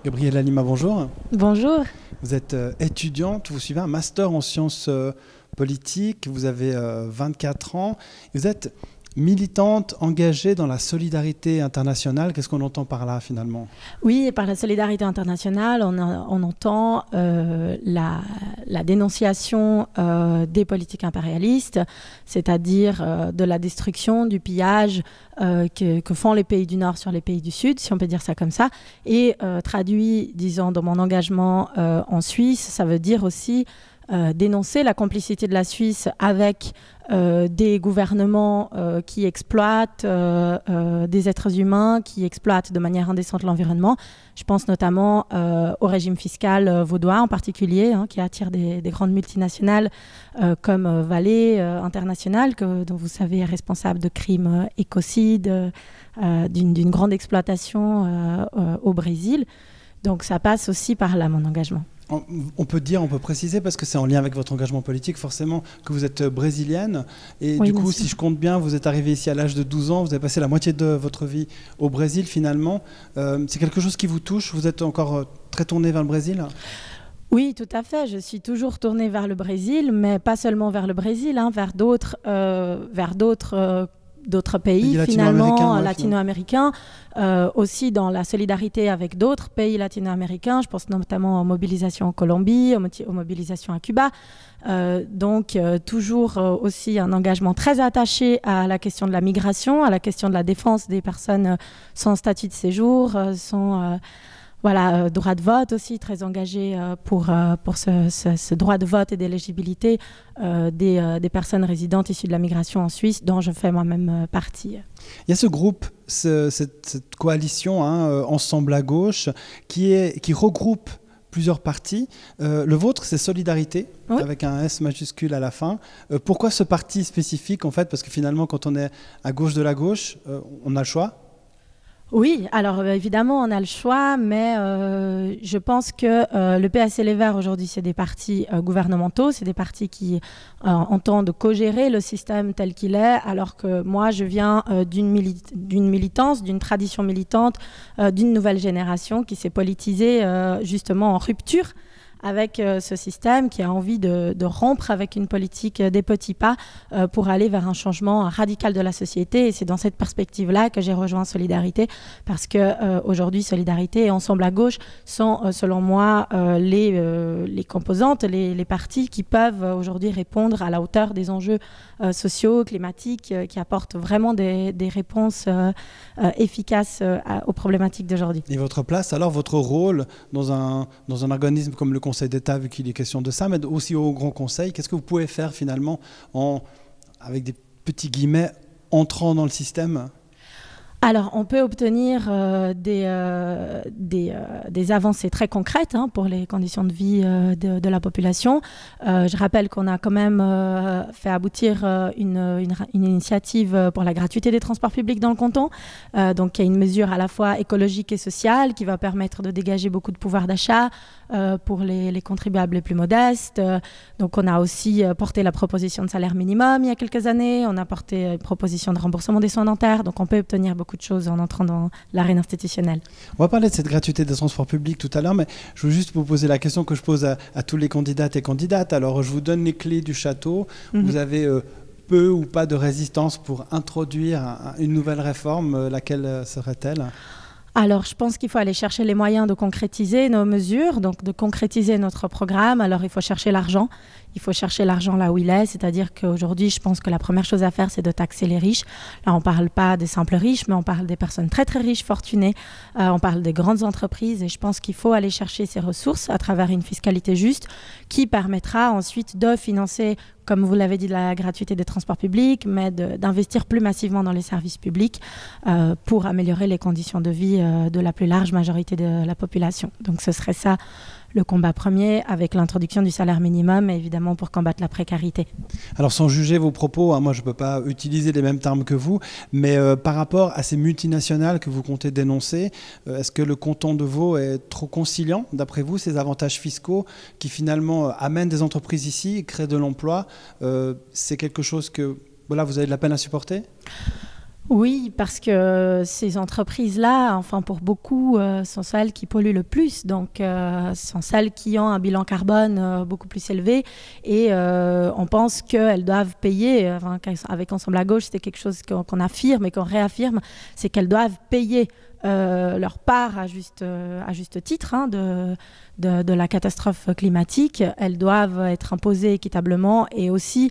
Gabriela Lima, bonjour. Bonjour. Vous êtes étudiante, vous suivez un master en sciences politiques, vous avez 24 ans. Vous êtes militante, engagée dans la solidarité internationale. Qu'est-ce qu'on entend par là finalement? Oui, et par la solidarité internationale, on entend la dénonciation des politiques impérialistes, c'est-à-dire de la destruction, du pillage que font les pays du Nord sur les pays du Sud, si on peut dire ça comme ça. Et traduit, disons, dans mon engagement en Suisse, ça veut dire aussi dénoncer la complicité de la Suisse avec des gouvernements qui exploitent des êtres humains, qui exploitent de manière indécente l'environnement. Je pense notamment au régime fiscal vaudois en particulier, qui attire des grandes multinationales comme Vale International, dont vous savez est responsable de crimes écocides, d'une grande exploitation au Brésil. Donc ça passe aussi par là, mon engagement. On peut préciser, parce que c'est en lien avec votre engagement politique, forcément, que vous êtes brésilienne. Et oui, du coup, si je compte bien, vous êtes arrivée ici à l'âge de 12 ans, vous avez passé la moitié de votre vie au Brésil, finalement. C'est quelque chose qui vous touche? Vous êtes encore très tournée vers le Brésil? Oui, tout à fait. Je suis toujours tournée vers le Brésil, mais pas seulement vers le Brésil, vers d'autres pays, finalement, latino-américains, aussi dans la solidarité avec d'autres pays latino-américains. Je pense notamment aux mobilisations en Colombie, aux mobilisations à Cuba. Donc, toujours aussi un engagement très attaché à la question de la migration, à la question de la défense des personnes sans statut de séjour, droit de vote aussi, très engagé pour ce droit de vote et d'éligibilité des personnes résidentes issues de la migration en Suisse, dont je fais moi-même partie. Il y a ce groupe, cette coalition, Ensemble à gauche, qui regroupe plusieurs partis. Le vôtre, c'est Solidarité, oui, avec un S majuscule à la fin. Pourquoi ce parti spécifique, en fait? Parce que finalement, quand on est à gauche de la gauche, on a le choix. Oui, alors évidemment, on a le choix, mais je pense que le PS et les Verts, aujourd'hui, c'est des partis gouvernementaux, c'est des partis qui entendent co-gérer le système tel qu'il est, alors que moi, je viens d'une militance, d'une tradition militante, d'une nouvelle génération qui s'est politisée justement en rupture avec ce système, qui a envie de rompre avec une politique des petits pas pour aller vers un changement radical de la société. Et c'est dans cette perspective-là que j'ai rejoint Solidarité, parce qu'aujourd'hui, Solidarité et Ensemble à gauche sont, selon moi, les composantes, les partis qui peuvent aujourd'hui répondre à la hauteur des enjeux sociaux, climatiques, qui apportent vraiment des réponses efficaces aux problématiques d'aujourd'hui. Et votre place, alors votre rôle dans un organisme comme le Conseil d'État, vu qu'il est question de ça, mais aussi au Grand Conseil, qu'est-ce que vous pouvez faire finalement avec des petits guillemets, entrant dans le système? Alors, on peut obtenir des avancées très concrètes pour les conditions de vie de la population. Je rappelle qu'on a quand même fait aboutir une initiative pour la gratuité des transports publics dans le canton. Donc, il y a une mesure à la fois écologique et sociale qui va permettre de dégager beaucoup de pouvoir d'achat pour les contribuables les plus modestes. Donc, on a aussi porté la proposition de salaire minimum il y a quelques années. On a porté une proposition de remboursement des soins dentaires. Donc, on peut obtenir beaucoup de choses en entrant dans l'arène institutionnelle. On va parler de cette gratuité des transports publics tout à l'heure, mais je veux juste vous poser la question que je pose à tous les candidates et candidates. Alors, je vous donne les clés du château. Vous avez peu ou pas de résistance pour introduire une nouvelle réforme. Laquelle serait-elle ? Alors, je pense qu'il faut aller chercher les moyens de concrétiser nos mesures, donc de concrétiser notre programme. Alors, il faut chercher l'argent. Il faut chercher l'argent là où il est. C'est-à-dire qu'aujourd'hui, je pense que la première chose à faire, c'est de taxer les riches. Là, on ne parle pas des simples riches, mais on parle des personnes très, très riches, fortunées. On parle des grandes entreprises. Et je pense qu'il faut aller chercher ces ressources à travers une fiscalité juste qui permettra ensuite de financer, comme vous l'avez dit, de la gratuité des transports publics, mais d'investir plus massivement dans les services publics pour améliorer les conditions de vie de la plus large majorité de la population. Donc ce serait ça le combat premier, avec l'introduction du salaire minimum, et évidemment pour combattre la précarité. Alors sans juger vos propos, moi je ne peux pas utiliser les mêmes termes que vous, mais par rapport à ces multinationales que vous comptez dénoncer, est-ce que le canton de Vaud est trop conciliant, d'après vous, ces avantages fiscaux qui finalement amènent des entreprises ici et créent de l'emploi? C'est quelque chose que vous avez de la peine à supporter ? Oui, parce que ces entreprises-là, enfin pour beaucoup, sont celles qui polluent le plus. Donc, sont celles qui ont un bilan carbone beaucoup plus élevé. Et on pense qu'elles doivent payer. Enfin, avec Ensemble à gauche, c'était quelque chose qu'on affirme et qu'on réaffirme. C'est qu'elles doivent payer leur part à juste titre hein, de la catastrophe climatique. Elles doivent être imposées équitablement et aussi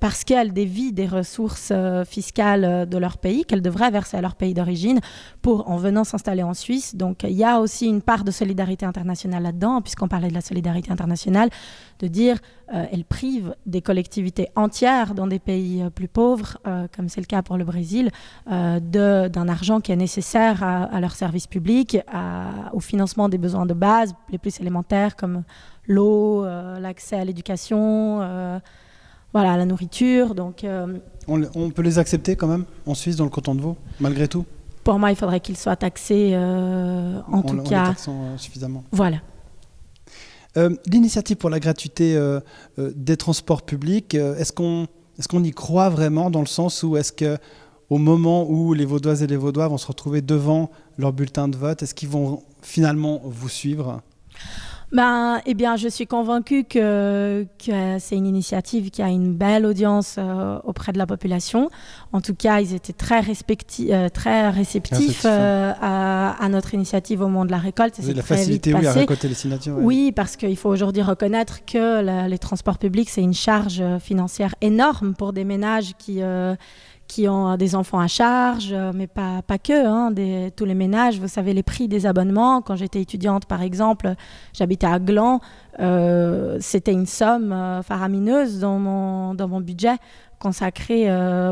parce qu'elles dévient des ressources fiscales de leur pays qu'elles devraient verser à leur pays d'origine en venant s'installer en Suisse. Donc il y a aussi une part de solidarité internationale là-dedans, puisqu'on parlait de la solidarité internationale, de dire elles privent des collectivités entières dans des pays plus pauvres, comme c'est le cas pour le Brésil, d'un argent qui est nécessaire à leurs services publics, au financement des besoins de base les plus élémentaires comme l'eau, l'accès à l'éducation, voilà, la nourriture. Donc, on peut les accepter quand même en Suisse, dans le canton de Vaud, malgré tout? Pour moi, il faudrait qu'ils soient taxés en tout cas. En les taxant suffisamment. Voilà. L'initiative pour la gratuité des transports publics, est-ce qu'on y croit vraiment, dans le sens où est-ce qu'au moment où les Vaudoises et les Vaudois vont se retrouver devant leur bulletin de vote, est-ce qu'ils vont finalement vous suivre? Eh bien, je suis convaincue que c'est une initiative qui a une belle audience auprès de la population. En tout cas, ils étaient très réceptifs à notre initiative au moment de la récolte. Vous avez la facilité à récolter les signatures. Oui, parce qu'il faut aujourd'hui reconnaître que les transports publics, c'est une charge financière énorme pour des ménages qui ont des enfants à charge, mais pas que, hein, tous les ménages. Vous savez, les prix des abonnements. Quand j'étais étudiante, par exemple, j'habitais à Gland, c'était une somme faramineuse dans mon budget consacré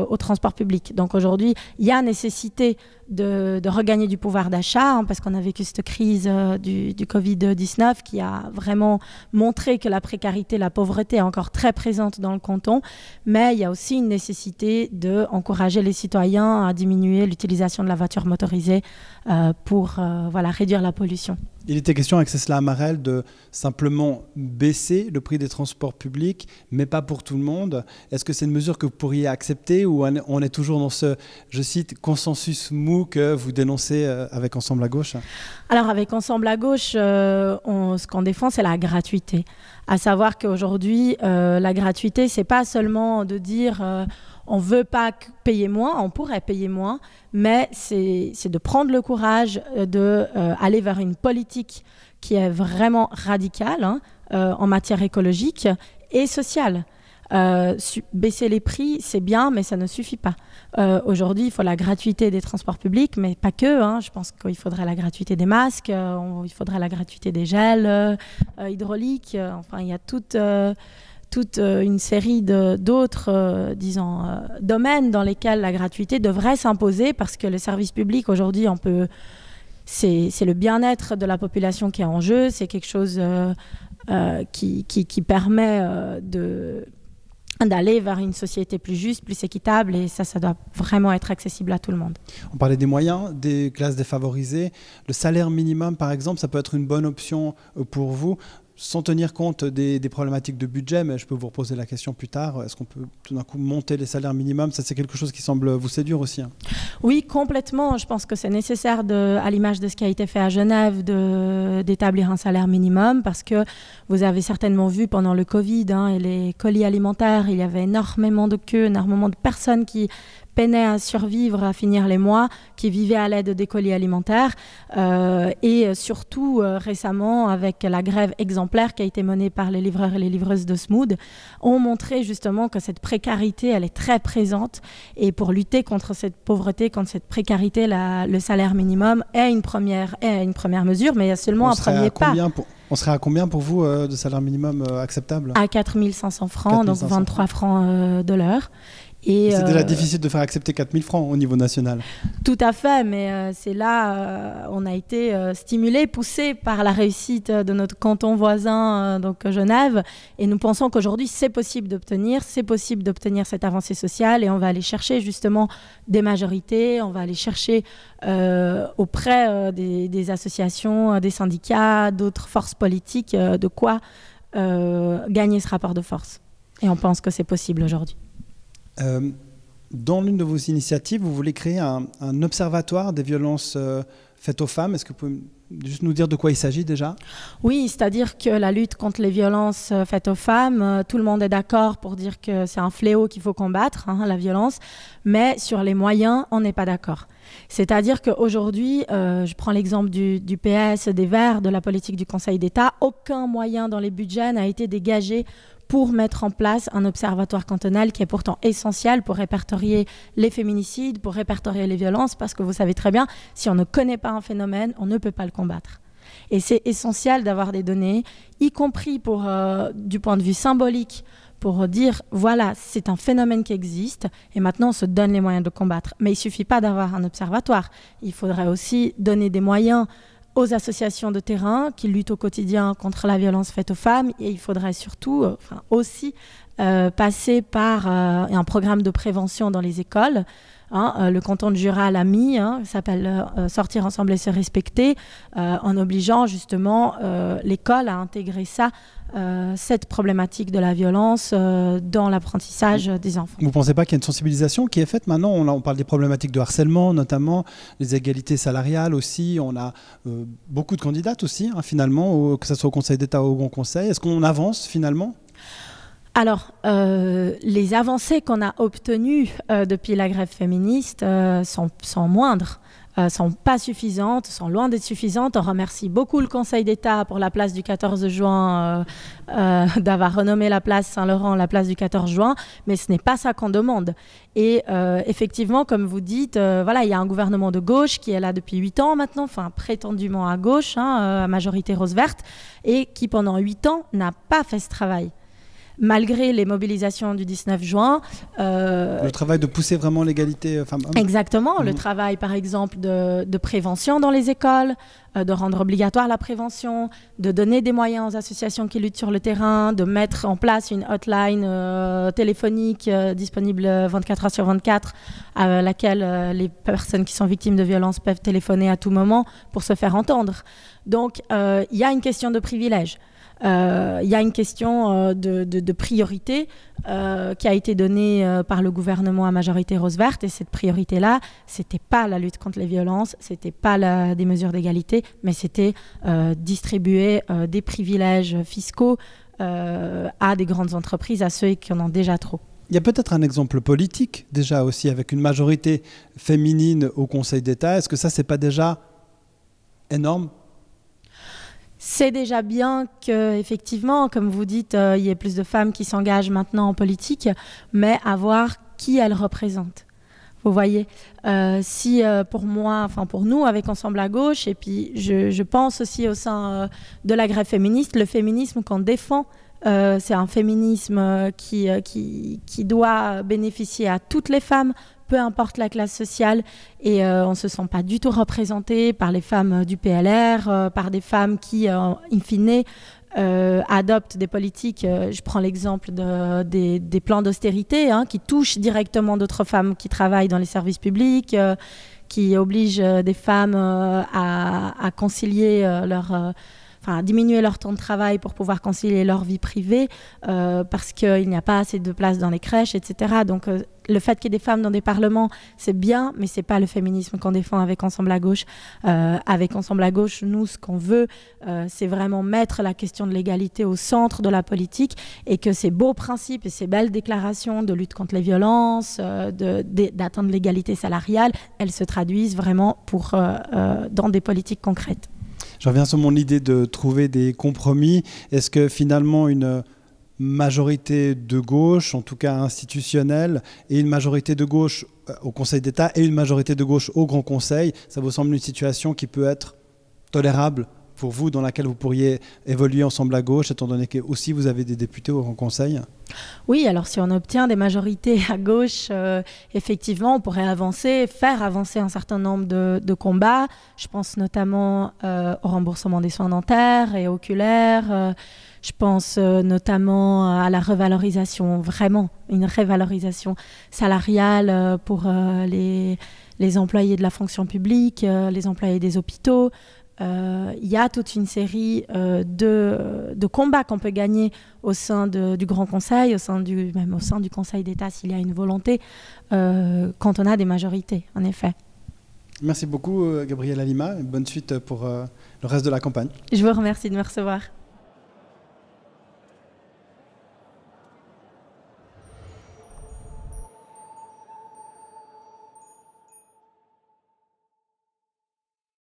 au transport public. Donc aujourd'hui, il y a nécessité de regagner du pouvoir d'achat, hein, parce qu'on a vécu cette crise du Covid-19 qui a vraiment montré que la précarité, la pauvreté est encore très présente dans le canton, mais il y a aussi une nécessité d'encourager les citoyens à diminuer l'utilisation de la voiture motorisée pour réduire la pollution. Il était question avec Cécile Amarel de simplement baisser le prix des transports publics, mais pas pour tout le monde. Est-ce que c'est une mesure que vous pourriez accepter, ou on est toujours dans ce, je cite, consensus mou que vous dénoncez avec Ensemble à gauche? Alors avec Ensemble à gauche, ce qu'on défend, c'est la gratuité. À savoir qu'aujourd'hui, la gratuité, c'est pas seulement de dire on ne veut pas payer moins, on pourrait payer moins, mais c'est de prendre le courage d'aller vers une politique qui est vraiment radicale en matière écologique et sociale. Baisser les prix, c'est bien, mais ça ne suffit pas. Aujourd'hui, il faut la gratuité des transports publics, mais pas que. Je pense qu'il faudrait la gratuité des masques, il faudrait la gratuité des gels hydrauliques. Enfin, il y a toute une série d'autres domaines dans lesquels la gratuité devrait s'imposer, parce que le service public, aujourd'hui, c'est le bien-être de la population qui est en jeu. C'est quelque chose qui permet d'aller vers une société plus juste, plus équitable, et ça doit vraiment être accessible à tout le monde. On parlait des moyens, des classes défavorisées. Le salaire minimum, par exemple, ça peut être une bonne option pour vous, sans tenir compte des problématiques de budget, mais je peux vous reposer la question plus tard. Est-ce qu'on peut tout d'un coup monter les salaires minimums? Ça, c'est quelque chose qui semble vous séduire aussi. Oui, complètement. Je pense que c'est nécessaire, à l'image de ce qui a été fait à Genève, d'établir un salaire minimum, parce que vous avez certainement vu pendant le Covid et les colis alimentaires, il y avait énormément de queues, énormément de personnes qui peinaient à survivre, à finir les mois, qui vivaient à l'aide des colis alimentaires. Et surtout, récemment, avec la grève exemplaire qui a été menée par les livreurs et les livreuses de Smood, ont montré justement que cette précarité, elle est très présente. Et pour lutter contre cette pauvreté, contre cette précarité, le salaire minimum est une première mesure, mais il y a seulement un premier pas. On serait à combien pour vous de salaire minimum acceptable? À 4 500 francs, 4 500 donc 23 francs de l'heure. C'est déjà difficile de faire accepter 4 000 francs au niveau national. Tout à fait, mais c'est là on a été stimulé, poussé par la réussite de notre canton voisin, donc Genève, et nous pensons qu'aujourd'hui c'est possible d'obtenir cette avancée sociale, et on va aller chercher justement des majorités, on va aller chercher auprès des associations, des syndicats, d'autres forces politiques, de quoi gagner ce rapport de force. Et on pense que c'est possible aujourd'hui. dans l'une de vos initiatives, vous voulez créer un observatoire des violences faites aux femmes. Est-ce que vous pouvez juste nous dire de quoi il s'agit déjà? Oui, c'est-à-dire que la lutte contre les violences faites aux femmes, tout le monde est d'accord pour dire que c'est un fléau qu'il faut combattre, la violence, mais sur les moyens, on n'est pas d'accord. C'est-à-dire qu'aujourd'hui, je prends l'exemple du PS, des Verts, de la politique du Conseil d'État, aucun moyen dans les budgets n'a été dégagé pour mettre en place un observatoire cantonal qui est pourtant essentiel pour répertorier les féminicides, pour répertorier les violences, parce que vous savez très bien, si on ne connaît pas un phénomène, on ne peut pas le combattre. Et c'est essentiel d'avoir des données, y compris du point de vue symbolique, pour dire, voilà, c'est un phénomène qui existe, et maintenant on se donne les moyens de le combattre. Mais il ne suffit pas d'avoir un observatoire, il faudrait aussi donner des moyens aux associations de terrain qui luttent au quotidien contre la violence faite aux femmes, et il faudrait surtout aussi passer par un programme de prévention dans les écoles. Le canton de Jura l'a mis, ça s'appelle Sortir ensemble et se respecter, en obligeant justement l'école à intégrer cette problématique de la violence dans l'apprentissage des enfants. Vous ne pensez pas qu'il y a une sensibilisation qui est faite maintenant? On parle des problématiques de harcèlement notamment, les égalités salariales aussi, on a beaucoup de candidates aussi finalement, que ce soit au Conseil d'État ou au Grand Conseil. Est-ce qu'on avance finalement? Alors, les avancées qu'on a obtenues depuis la grève féministe sont moindres, sont pas suffisantes, sont loin d'être suffisantes. On remercie beaucoup le Conseil d'État pour la place du 14 juin, d'avoir renommé la place Saint-Laurent la place du 14 juin, mais ce n'est pas ça qu'on demande. Et effectivement, comme vous dites, il y a un gouvernement de gauche qui est là depuis 8 ans maintenant, enfin prétendument à gauche, à majorité rose-verte, et qui pendant 8 ans n'a pas fait ce travail. Malgré les mobilisations du 19 juin. Le travail de pousser vraiment l'égalité femmes-hommes. Exactement, le travail par exemple de prévention dans les écoles, de rendre obligatoire la prévention, de donner des moyens aux associations qui luttent sur le terrain, de mettre en place une hotline téléphonique disponible 24 heures sur 24 à laquelle les personnes qui sont victimes de violences peuvent téléphoner à tout moment pour se faire entendre. Donc il y a une question de privilège. Il y a une question de priorité qui a été donnée par le gouvernement à majorité rose-verte, et cette priorité-là, c'était pas la lutte contre les violences, c'était pas des mesures d'égalité, mais c'était distribuer des privilèges fiscaux à des grandes entreprises, à ceux qui en ont déjà trop. Il y a peut-être un exemple politique déjà aussi avec une majorité féminine au Conseil d'État. Est-ce que ça, c'est pas déjà énorme? C'est déjà bien qu'effectivement, comme vous dites, il y ait plus de femmes qui s'engagent maintenant en politique, mais à voir qui elles représentent. Vous voyez, si pour moi, enfin pour nous, avec Ensemble à gauche, et puis je pense aussi au sein de la grève féministe, le féminisme qu'on défend, c'est un féminisme qui doit bénéficier à toutes les femmes, peu importe la classe sociale, et on ne se sent pas du tout représenté par les femmes du PLR, par des femmes qui, in fine, adoptent des politiques, je prends l'exemple des plans d'austérité qui touchent directement d'autres femmes qui travaillent dans les services publics, qui obligent des femmes à concilier à diminuer leur temps de travail pour pouvoir concilier leur vie privée parce qu'il n'y a pas assez de place dans les crèches, etc. Donc le fait qu'il y ait des femmes dans des parlements, c'est bien, mais ce n'est pas le féminisme qu'on défend avec Ensemble à gauche. Avec Ensemble à gauche, nous, ce qu'on veut, c'est vraiment mettre la question de l'égalité au centre de la politique, et que ces beaux principes et ces belles déclarations de lutte contre les violences, d'atteindre l'égalité salariale, elles se traduisent vraiment dans des politiques concrètes. Je reviens sur mon idée de trouver des compromis. Est-ce que finalement une majorité de gauche, en tout cas institutionnelle, et une majorité de gauche au Conseil d'État et une majorité de gauche au Grand Conseil, ça vous semble une situation qui peut être tolérable pour vous, dans laquelle vous pourriez évoluer Ensemble à gauche, étant donné que aussi vous avez des députés au Grand Conseil? Oui, alors si on obtient des majorités à gauche, effectivement, on pourrait faire avancer un certain nombre de combats. Je pense notamment au remboursement des soins dentaires et oculaires. Je pense notamment à la revalorisation, vraiment une revalorisation salariale pour les employés de la fonction publique, les employés des hôpitaux. il y a toute une série de combats qu'on peut gagner au sein du Grand Conseil, même au sein du Conseil d'État s'il y a une volonté, quand on a des majorités, en effet. Merci beaucoup, Gabriela Lima. Bonne suite pour le reste de la campagne. Je vous remercie de me recevoir.